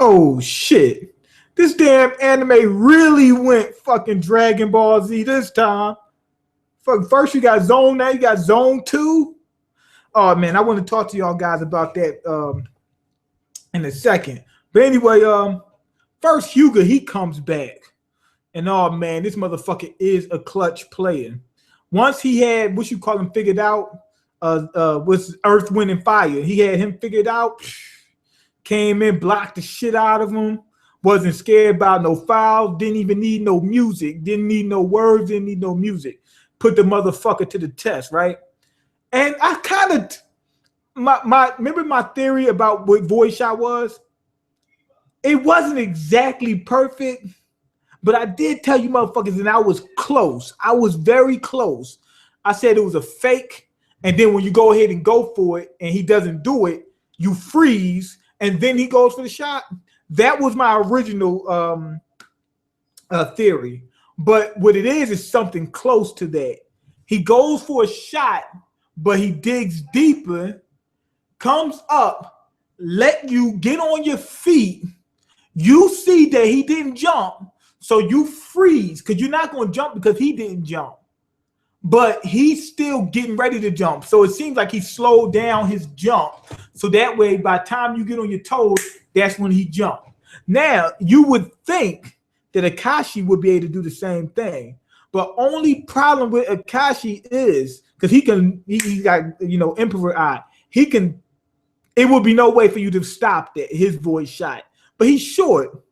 Oh shit. This damn anime really went fucking Dragon Ball Z this time. First you got Zone, now you got Zone 2. Oh man, I want to talk to y'all guys about that in a second. But anyway, first Hyuga, he comes back. And oh man, this motherfucker is a clutch player. Once he had what you call him figured out, was Earth, Wind, and Fire. He had him figured out, came in, blocked the shit out of him, wasn't scared about no fouls, didn't even need no music, didn't need no words, didn't need no music. Put the motherfucker to the test, right? And I kind of remember my theory about what voice shot was? It wasn't exactly perfect, but I did tell you motherfuckers, and I was close. I was very close. I said it was a fake, and then when you go ahead and go for it, and he doesn't do it, you freeze, and then he goes for the shot. That was my original theory. But what it is something close to that. He goes for a shot, but he digs deeper, comes up, let you get on your feet. You see that he didn't jump, so you freeze because you're not going to jump because he didn't jump. But he's still getting ready to jump. So it seems like he slowed down his jump. So that way, by the time you get on your toes, that's when he jumped. Now, you would think that Akashi would be able to do the same thing. But only problem with Akashi is because he got, Emperor Eye. It would be no way for you to stop that, his voice shot. But he's short.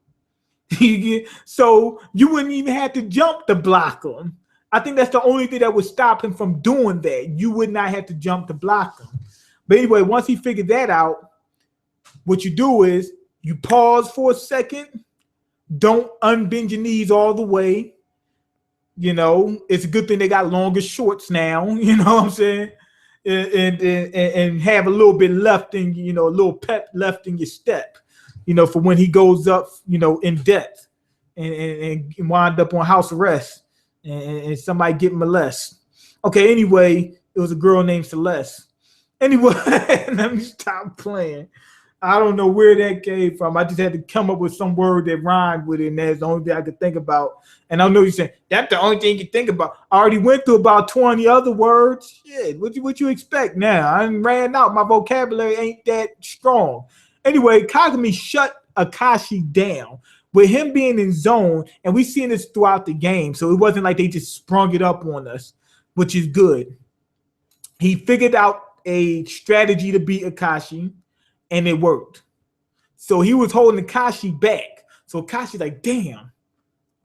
So you wouldn't even have to jump to block him. I think that's the only thing that would stop him from doing that. You would not have to jump to block him. But anyway, once he figured that out, what you do is you pause for a second. Don't unbend your knees all the way. It's a good thing they got longer shorts now. You know what I'm saying? And have a little bit left in, a little pep left in your step, for when he goes up, in depth and wind up on house arrest and somebody get molested. Okay, anyway, it was a girl named Celeste. Anyway, let me stop playing. I don't know where that came from. I just had to come up with some word that rhymed with it, and that's the only thing I could think about. And I know you're saying, that's the only thing you think about. I already went through about 20 other words. Shit, what you expect now? I ran out. My vocabulary ain't that strong. Anyway, Kagami shut Akashi down with him being in zone, and we seen this throughout the game, so it wasn't like they just sprung it up on us, which is good. He figured out a strategy to beat Akashi, and it worked. So he was holding Akashi back. So Akashi's like, damn,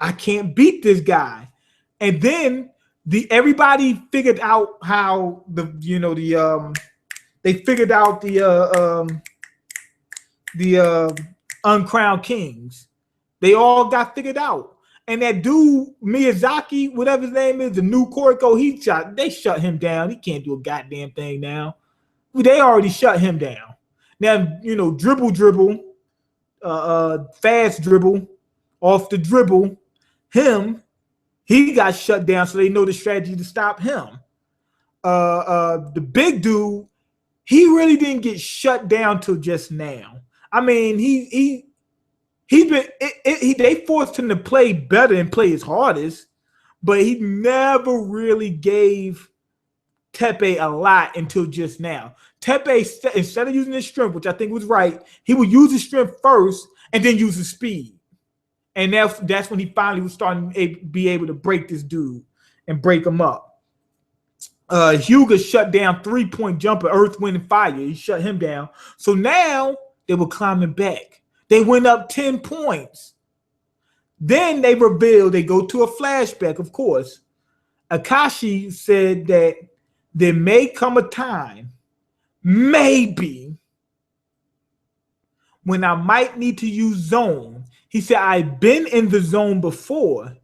I can't beat this guy. And then everybody figured out how they figured out the uncrowned kings. They all got figured out. And that dude, Miyazaki, whatever his name is, the new Kuroko, they shut him down. He can't do a goddamn thing now. They already shut him down. Now, dribble, fast dribble, off the dribble, he got shut down, so they know the strategy to stop him. The big dude, he really didn't get shut down till just now. I mean, they forced him to play better and play his hardest, but he never really gave Tepe a lot until just now. Tepe, instead of using his strength, which I think was right, he would use his strength first and then use his speed. And that's when he finally was starting to be able to break this dude and break him up. Hyuga shut down 3-point jumper, Earth, Wind, and Fire. He shut him down. So now they were climbing back. They went up 10 points. Then they revealed, they go to a flashback, of course. Akashi said that there may come a time, maybe, when I might need to use zone. He said, I've been in the zone before.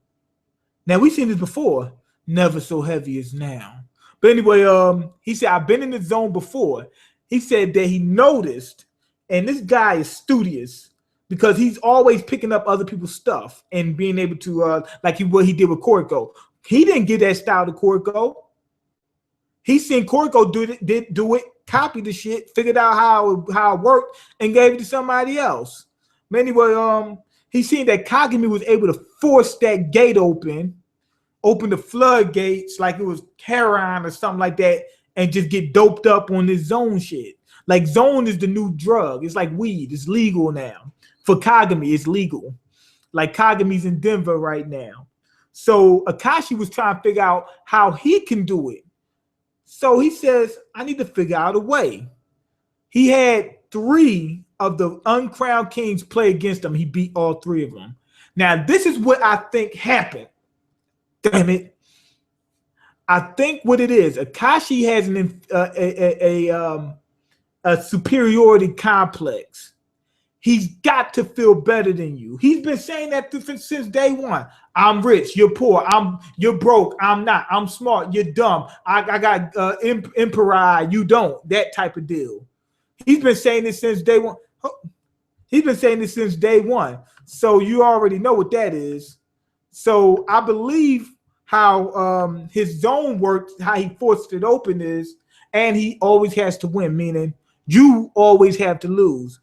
Now, we've seen this before. Never so heavy as now. But anyway, he said, I've been in the zone before. He said that he noticed, and this guy is studious, because he's always picking up other people's stuff and being able to, what he did with Kuroko. He didn't give that style to Kuroko. He seen Kuroko do it, copied the shit, figured out how it worked, and gave it to somebody else. But anyway, he seen that Kagami was able to force that gate open the floodgates like it was heroin or something like that, and just get doped up on this zone shit. Like zone is the new drug. It's like weed. It's legal now. For Kagami, it's legal. Like Kagami's in Denver right now. So Akashi was trying to figure out how he can do it. So he says, I need to figure out a way. He had 3 of the uncrowned kings play against him. He beat all 3 of them. Now, this is what I think happened. Damn it. I think what it is, Akashi has a superiority complex. He's got to feel better than you. He's been saying that since day one. I'm rich, you're poor. You're broke, I'm not. I'm smart, you're dumb. I got emperor, you don't. That type of deal. He's been saying this since day one. So you already know what that is. So I believe how his zone works, how he forced it open is, and he always has to win, meaning you always have to lose.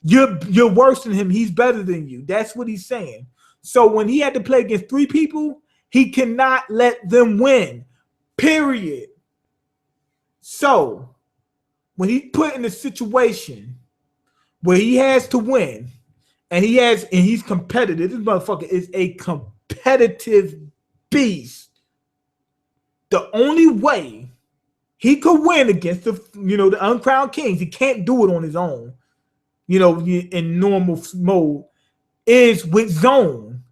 You're worse than him. He's better than you. That's what he's saying. So when he had to play against 3 people, he cannot let them win. Period. So when he's put in a situation where he has to win, and he's competitive. This motherfucker is a competitive beast. The only way he could win against the uncrowned kings, he can't do it on his own. In normal mode, is with zone.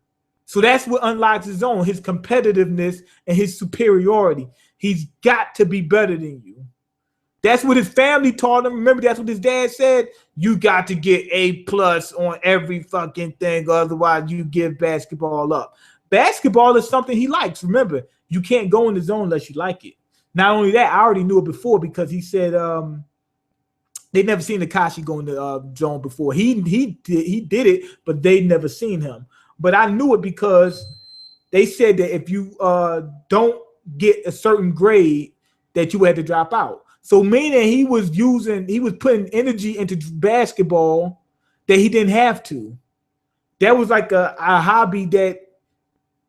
So that's what unlocks his zone, his competitiveness and his superiority. He's got to be better than you. That's what his family taught him. Remember, that's what his dad said. You got to get A+ on every fucking thing, otherwise you give basketball up. Basketball is something he likes. Remember, you can't go in the zone unless you like it. Not only that, I already knew it before because he said they never seen Akashi go in the zone before. He did it, but they never seen him. But I knew it because they said that if you don't get a certain grade, that you had to drop out. So meaning he was putting energy into basketball that he didn't have to. That was like a hobby that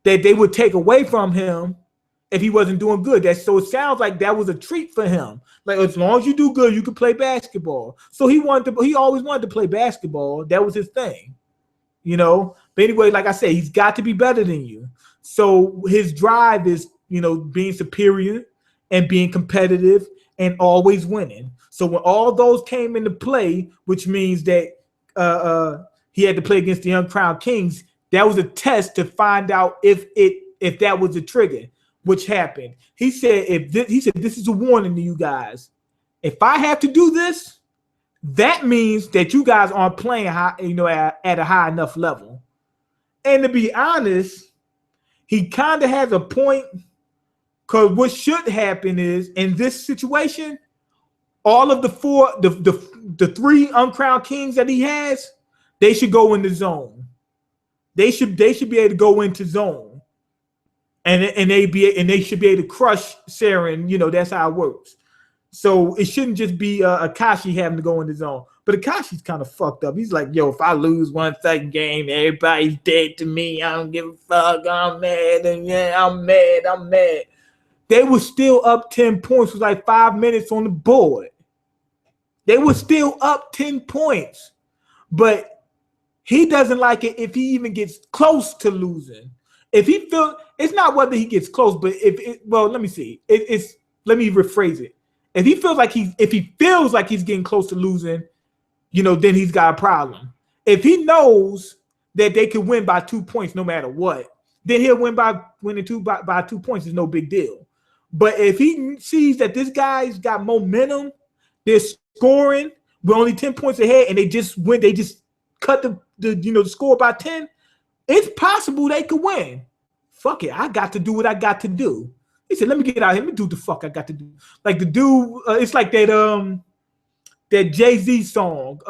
they would take away from him if he wasn't doing good. So it sounds like that was a treat for him. Like, as long as you do good, you can play basketball. So he always wanted to play basketball. That was his thing, But anyway, like I said, he's got to be better than you. So his drive is, being superior and being competitive and always winning. So when all those came into play, which means that he had to play against the uncrowned kings, that was a test to find out if that was a trigger. Which happened. He said, this is a warning to you guys. If I have to do this, that means that you guys aren't playing high, at a high enough level. And to be honest, he kind of has a point, because what should happen is, in this situation, all of the 3 uncrowned kings that he has, they should go in the zone. They should be able to go into zone. And they should be able to crush Saren. That's how it works. So it shouldn't just be Akashi having to go in the zone. But Akashi's kind of fucked up. He's like, yo, if I lose 1 second game, everybody's dead to me. I don't give a fuck. I'm mad. And yeah, I'm mad. They were still up 10 points with like 5 minutes on the board. They were still up 10 points. But he doesn't like it if he even gets close to losing. If he feels, it's not whether he gets close, but let me see. Let me rephrase it. If he feels like he's getting close to losing, then he's got a problem. If he knows that they can win by 2 points no matter what, then he'll win by 2 points. It's no big deal. But if he sees that this guy's got momentum, they're scoring, we're only 10 points ahead, and they just cut the score by 10. It's possible they could win. Fuck it. I got to do what I got to do. He said, let me get out here. Let me do what the fuck I got to do. Like the dude, it's like that Jay-Z song,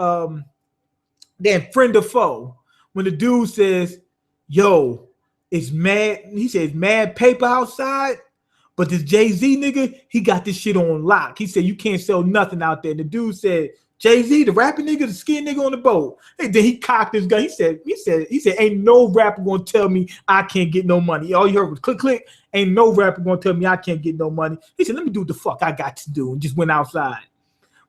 that Friend or Foe. When the dude says, yo, it's mad. He says, mad paper outside. But this Jay-Z nigga, he got this shit on lock. He said, you can't sell nothing out there. And the dude said, Jay-Z, the rapping nigga, the skin nigga on the boat. And then he cocked his gun. He said, ain't no rapper gonna tell me I can't get no money. All you heard was click, click. Ain't no rapper gonna tell me I can't get no money. He said, let me do what the fuck I got to do, and just went outside.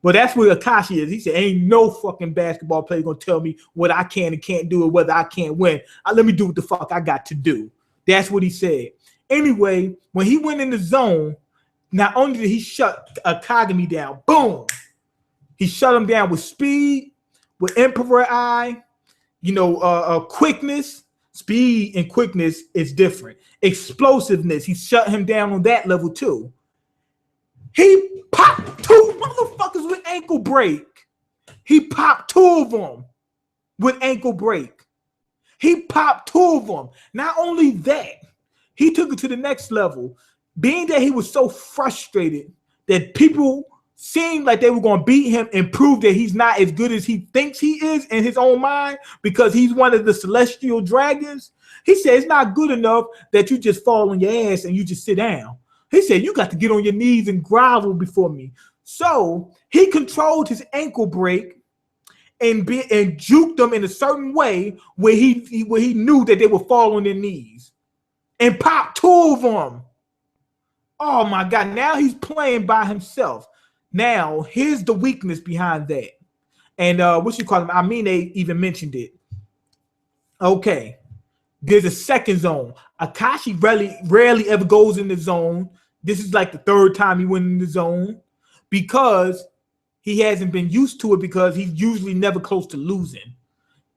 Well, that's where Akashi is. He said, ain't no fucking basketball player gonna tell me what I can and can't do or whether I can't win. Let me do what the fuck I got to do. That's what he said. Anyway, when he went in the zone, not only did he shut Kagami down, boom, he shut him down with speed, with Emperor Eye, quickness. Speed and quickness is different. Explosiveness, he shut him down on that level too. He popped 2 motherfuckers with ankle break. He popped 2 of them with ankle break. He popped 2 of them. Not only that, he took it to the next level. Being that he was so frustrated that people seemed like they were going to beat him and prove that he's not as good as he thinks he is in his own mind because he's one of the celestial dragons. He said it's not good enough that you just fall on your ass and you just sit down. He said you got to get on your knees and grovel before me. So he controlled his ankle break and juked them in a certain way where he knew that they would fall on their knees and popped 2 of them. Oh my God! Now he's playing by himself. Now, here's the weakness behind that. And what you call him? I mean, they even mentioned it. Okay. There's a second zone. Akashi rarely ever goes in the zone. This is like the 3rd time he went in the zone because he hasn't been used to it because he's usually never close to losing.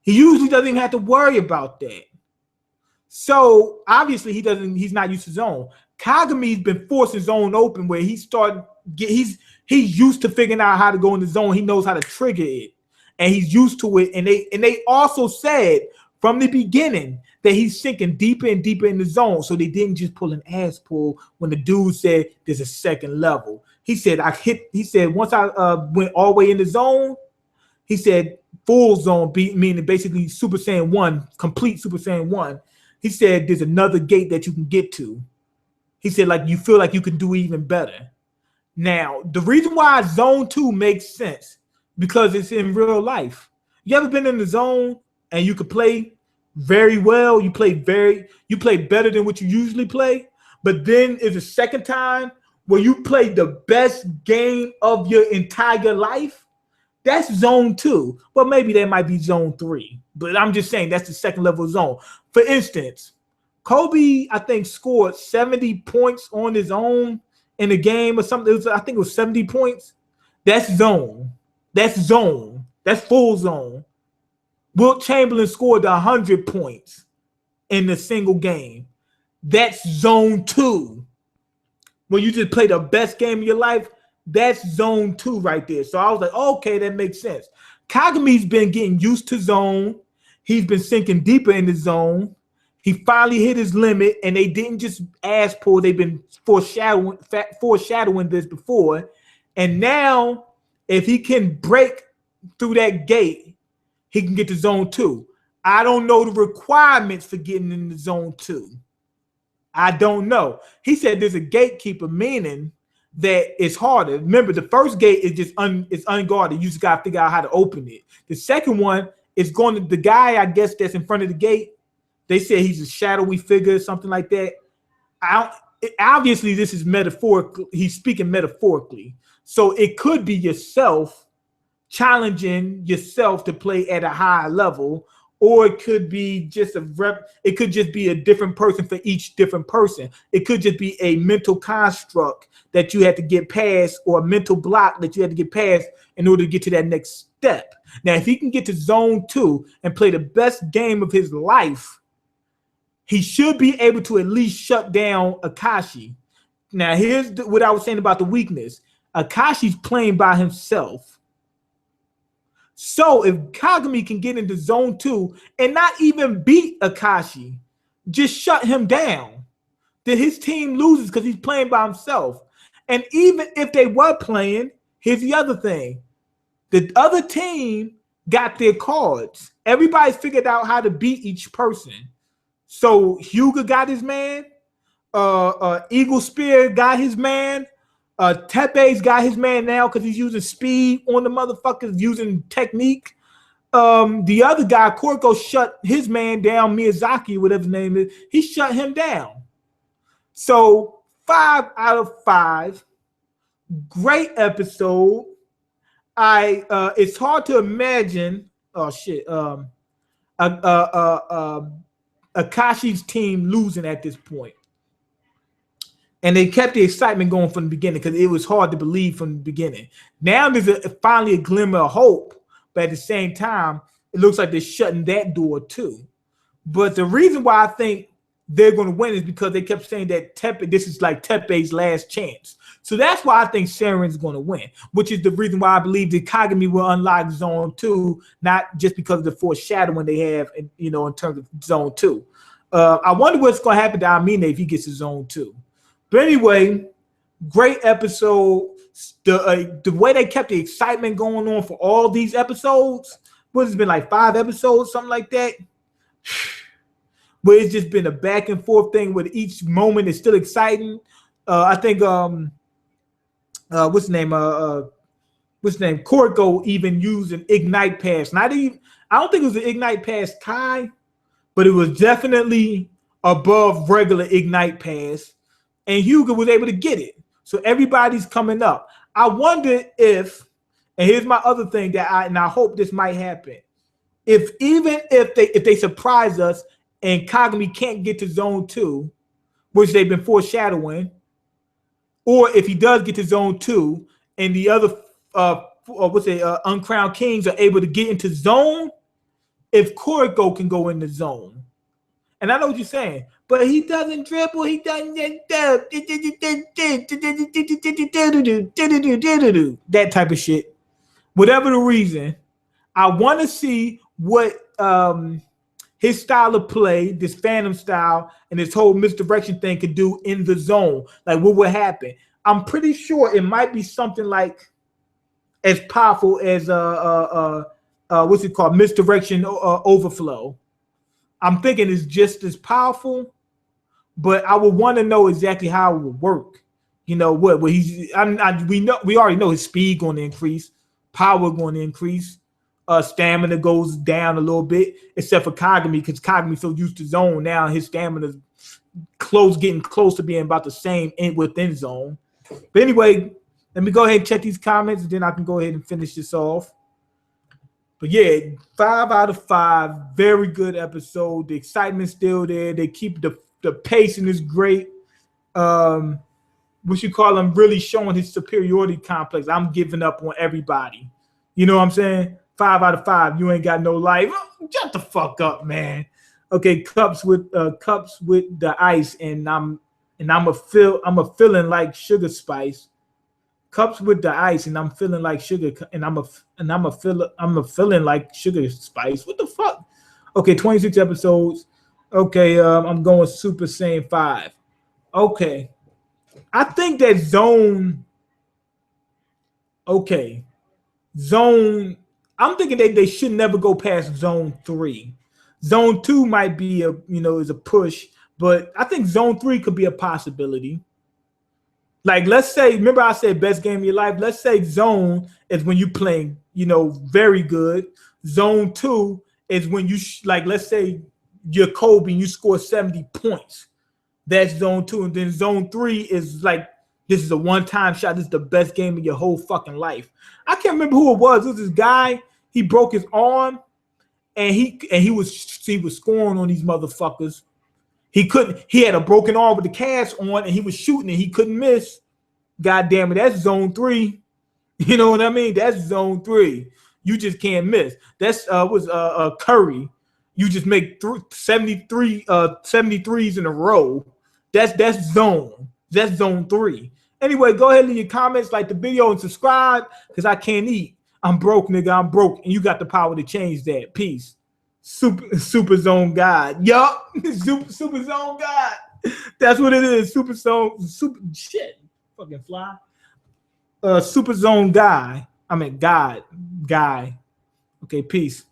He usually doesn't even have to worry about that. So obviously he's not used to zone. Kagami's been forcing zone open where he's used to figuring out how to go in the zone. He knows how to trigger it, and he's used to it. And they also said from the beginning that he's sinking deeper and deeper in the zone. So they didn't just pull an ass pull when the dude said there's a second level. He said once I went all the way in the zone, he said full zone, meaning basically Super Saiyan 1, complete Super Saiyan 1. He said there's another gate that you can get to. He said, like, you feel like you can do even better. Now, the reason why Zone 2 makes sense, because it's in real life. You ever been in the zone and you could play very well? You play better than what you usually play. But then it's a second time where you play the best game of your entire life. That's Zone 2. Well, maybe that might be Zone 3. But I'm just saying that's the second level zone. For instance, Kobe, I think, scored 70 points on his own in the game or something. I think it was 70 points. That's zone. That's zone. That's full zone. Wilt Chamberlain scored 100 points in a single game. That's Zone 2. When you just play the best game of your life, that's Zone 2 right there. So I was like, okay, that makes sense. Kagami's been getting used to zone. He's been sinking deeper in the zone. He finally hit his limit, and they didn't just ass pull. They've been foreshadowing this before. And now, if he can break through that gate, he can get to Zone 2. I don't know the requirements for getting into Zone 2. I don't know. He said there's a gatekeeper, meaning that it's harder. Remember, the first gate is just it's unguarded. You just got to figure out how to open it. The second one is the guy, I guess, that's in front of the gate. They say he's a shadowy figure, something like that. Obviously, this is metaphorical. He's speaking metaphorically. So it could be yourself challenging yourself to play at a higher level, or it could be just it could just be a different person for each different person. It could just be a mental construct that you had to get past, or a mental block that you had to get past in order to get to that next step. Now, if he can get to Zone 2 and play the best game of his life, he should be able to at least shut down Akashi. Now, here's what I was saying about the weakness. Akashi's playing by himself. So if Kagami can get into Zone 2 and not even beat Akashi, just shut him down, then his team loses because he's playing by himself. And even if they were playing, here's the other thing. The other team got their cards. Everybody's figured out how to beat each person. So Hyuga got his man. Eagle Spear got his man. Tepe's got his man now because he's using speed on the motherfuckers, using technique. The other guy, Kuroko, shut his man down, Miyazaki, whatever his name is. He shut him down. So 5 out of 5. Great episode. It's hard to imagine. Oh shit. Akashi's team losing at this point. And they kept the excitement going from the beginning because it was hard to believe from the beginning. Now there's finally a glimmer of hope, but at the same time, it looks like they're shutting that door too. But the reason why I think they're going to win is because they kept saying that this is like Tepe's last chance. So that's why I think Seren's going to win, which is the reason why I believe that Kagami will unlock Zone 2, not just because of the foreshadowing they have, in terms of Zone 2. I wonder what's going to happen to Amine if he gets to Zone 2. But anyway, great episode. The way they kept the excitement going on for all these episodes, what has been like 5 episodes, something like that. But it's just been a back and forth thing with each moment is still exciting. I think what's his name? Kuroko even used an ignite pass. I don't think it was an ignite pass Kai, but it was definitely above regular ignite pass. And Hyuga was able to get it. So everybody's coming up. I wonder if, and here's my other thing that I hope this might happen. If they surprise us and Kagami can't get to Zone 2, which they've been foreshadowing, or if he does get to Zone 2 and the other Uncrowned Kings are able to get into Zone, if Kuroko can go into Zone. And I know what you're saying, but he doesn't dribble. He doesn't that type of shit. Whatever the reason, I want to see what his style of play, this Phantom style, and this whole misdirection thing could do in the zone. Like what would happen? I'm pretty sure it might be something like as powerful as what's it called? Misdirection overflow. I'm thinking it's just as powerful, but I would want to know exactly how it would work. You know what? Well, we already know his speed going to increase, power going to increase, stamina goes down a little bit, except for Kagami, because Kagami's so used to Zone now, his stamina's getting close to being about the same within Zone. But anyway, let me go ahead and check these comments, and then I can go ahead and finish this off. But yeah, 5 out of 5, very good episode. The excitement's still there. They keep the pacing is great. What you call him really showing his superiority complex. I'm giving up on everybody. You know what I'm saying? 5 out of 5. You ain't got no life. Shut the fuck up, man. Okay, cups with the ice, and I'm a feeling like sugar spice. Cups with the ice, and I'm feeling like sugar, and I'm a feeling like sugar spice. What the fuck? Okay, 26 episodes. Okay, I'm going Super Saiyan 5. Okay, I think that Zone. Okay, Zone. I'm thinking they should never go past Zone 3. Zone 2 might be is a push, but I think Zone 3 could be a possibility. Like, let's say, remember I said best game of your life? Let's say Zone is when you playing, very good. Zone 2 is when you, let's say you're Kobe and you score 70 points. That's Zone 2. And then Zone 3 is like, this is a one-time shot. This is the best game of your whole fucking life. I can't remember who it was. It was this guy. He broke his arm, and he was scoring on these motherfuckers. He had a broken arm with the cast on, and he was shooting and he couldn't miss. God damn it, that's Zone 3. You know what I mean? That's Zone 3. You just can't miss. That's Curry. You just make 73s in a row. That's Zone. That's Zone 3. Anyway, go ahead and leave your comments, like the video, and subscribe, because I can't eat. I'm broke, nigga. I'm broke, and you got the power to change that. Peace. Super Zone God. Yup. Super Zone God. That's what it is. Super shit. Fucking fly. Super Zone guy. I mean God. Guy. Okay, peace.